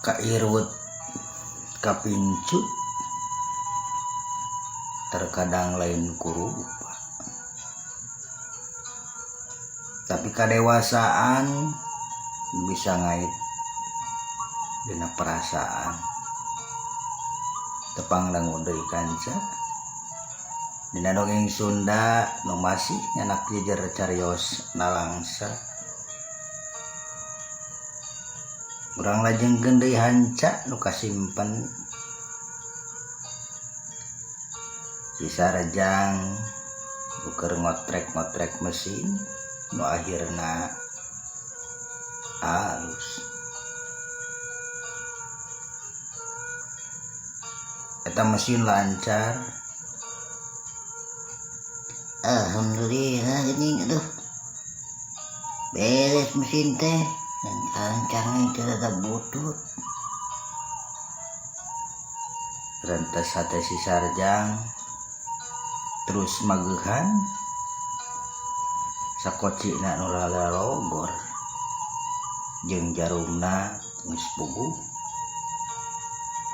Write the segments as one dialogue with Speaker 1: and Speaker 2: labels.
Speaker 1: kairut kapincut terkadang lain kurupa, tapi kadewasaan bisa ngait dina perasaan tepang langun deui kanca dina dongeng Sunda nu masih nyanak jejer carios nalangsa. Urang lajengkeun deui hanca nu kasimpen Cisarejang nu keur ngotrek mesin nu akhirna alus. Eta mesin lancar,
Speaker 2: alhamdulillah geuning aduh beres mesin teh dan kancangnya terada butut.
Speaker 1: rentes hate Cisarejang terus magehan sakocina nu lalogor jeung jarumna geus puguh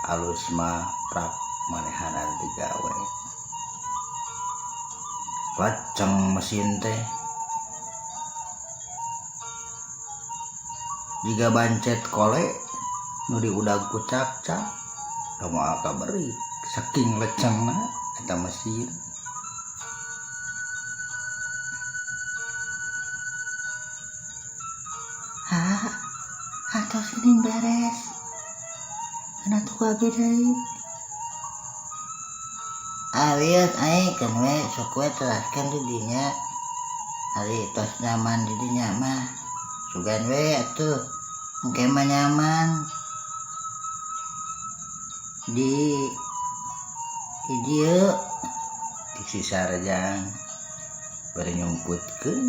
Speaker 1: alus mah prak manehanan digawe. Laceng mesin teh jika bancet kole nu diudag ku cak-cak kamu aka beri saking lecengna eta mesin.
Speaker 2: Atau sini beres karena tuh kabeh deui. Awios aing kan we sok we teraskeun di dinya ari tos nyaman di dinya mah sugan we atuh engke mah nyaman di dieu.
Speaker 1: Di Cisarejang bari nyumputkeun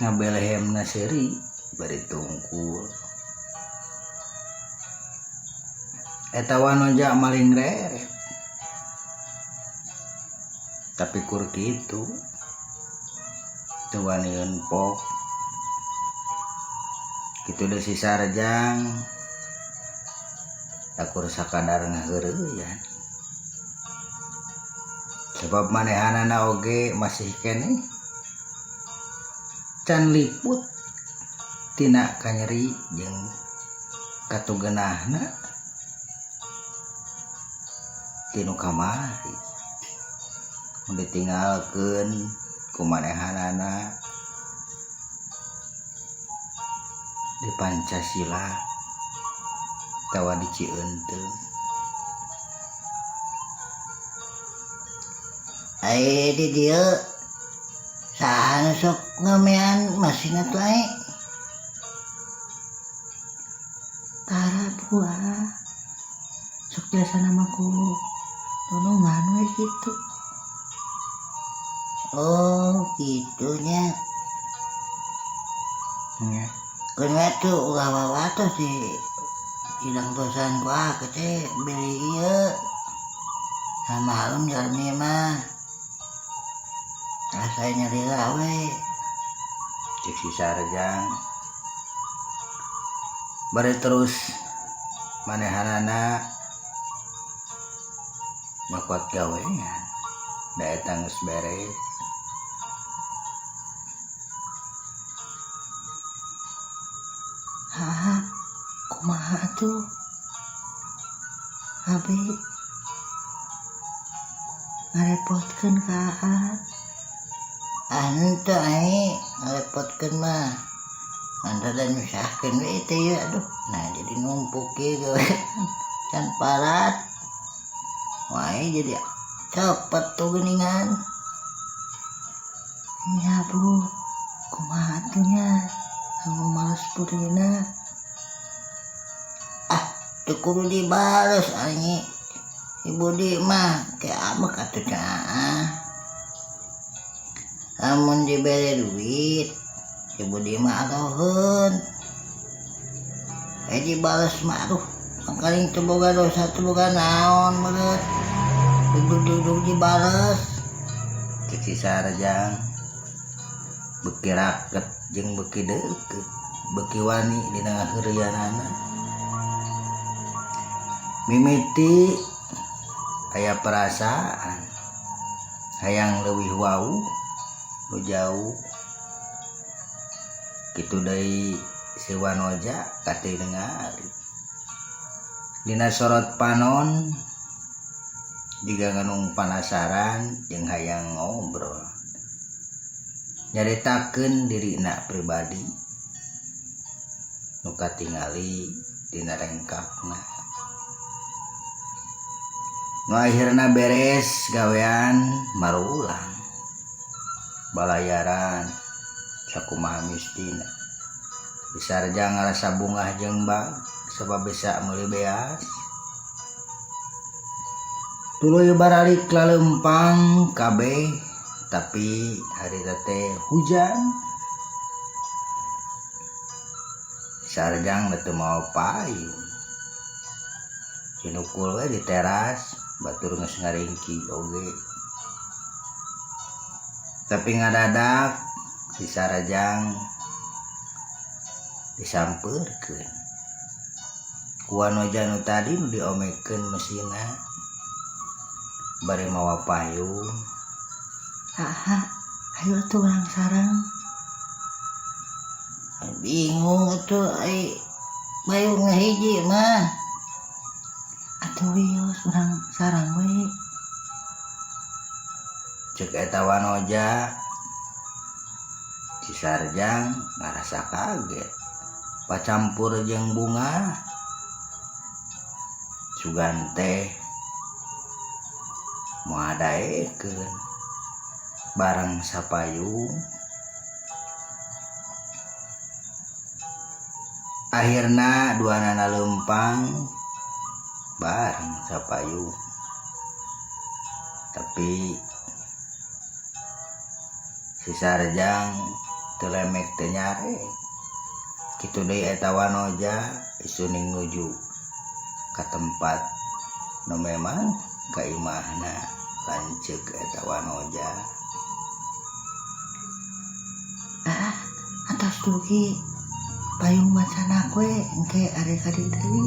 Speaker 1: ngabelehemna seuri bari tungkul eta wanoja maling reret tapi kur kitu teu wani empok kitu deui Cisarejang akur sakadar ngaheureuyan sebab manehanana oge masih keneh can liput tina kanyeri jeung katugeunahna tinu kamari mun ditinggalkeun ku manehanana di Pancasila tawa dicieunteung.
Speaker 2: Ai di dieu saha nu sok ngamean mesin atuh ai? Tara buah sok biasa nama ku tolongan we gitu. Oh gitunya
Speaker 1: Nya
Speaker 2: kan we tuh ulah tuh si hilang tosan ku teh beli ieu samalem jalmi mah rasanya nyeri we
Speaker 1: cek Cisarejang bari terus manehanana nyokot gawean da eta geus beres.
Speaker 2: Kumaha tuh abi ngarepotkeun kaan anu ai ngarepotkeun mah anda dan nyusahkeun we teh ya aduh nah jadi numpuk ieu can parat wae jadi cepet tuh geuningan ya bu kumaha tuh nya anu males pudina teu kudu dibales anjing ibu di mah ke abek atuh cenah amun dibere duit ibu di mah atoheun dibales mah aduh angkaling teu boga dosa teu boga naon meureut duduk dibales.
Speaker 1: Cek Cisarejang beki raket jeung beki deukeut beki wani dina ngaheureuyanana. Mimiti aya perasaan hayang leuwih wau nu jauh kitu deui si Wanoja kate ningali dina sorot panon jiga nganung panasaran jeung hayang ngobrol nyaritakeun dirina pribadi nu katingali dina rengkapna. Nu akhirna beres gawean marulang balayaran sakumaha mistina disarjang ngarasa bungah jeung bag sabab bisa meuli beas tuluy baralik laleumpang kabeh tapi hari teh hujan sarjang teu mau payung cinukul we di teras batur geus ngaringki oge tapi ngadadak si sarjang disampeurkeun ku Wanoja nu tadi nu diomekeun mesinna bari mawa payung.
Speaker 2: Ayo tuh orang sarang. Bingung tuh payung ngahiji mah. Atuh wios orang sarang we.
Speaker 1: Cek eta Wanoja si sarjang ngarasa kaget pacampur jeung bunga sugan teh moal daekeun barang sapayung. Akhirna duanana leumpang bareng sapayung tapi si sarjang teu lemek teu nyare kitu deui eta Wanoja isuning nuju ka tempat nu memang ka imahna lanceuk eta Wanoja.
Speaker 2: Atas dugi payung macanak we engke are ka dieu deui.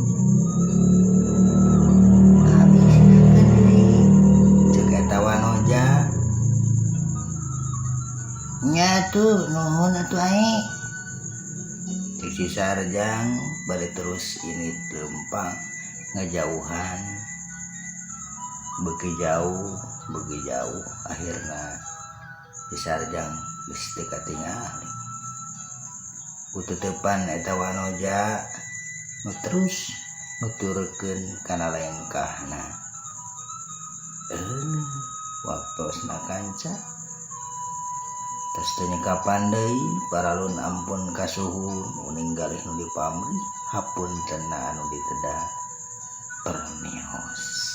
Speaker 2: Kami sinakeun deui.
Speaker 1: Ceuk eta Wanoja.
Speaker 2: Nya tuh nuhun atuh ai.
Speaker 1: Si sarjang bari terus ini leumpang ngajauhan beuki jauh akhirna si sarjang geus teu katingali ku teutepan eta Wanoja nu terus nuturkeun kana lengkahna. Waktosna kanca tos teu nyekapan deui paralun ampun kasuhun uning galih nu dipamrih hapuntenna anu ditedah permios.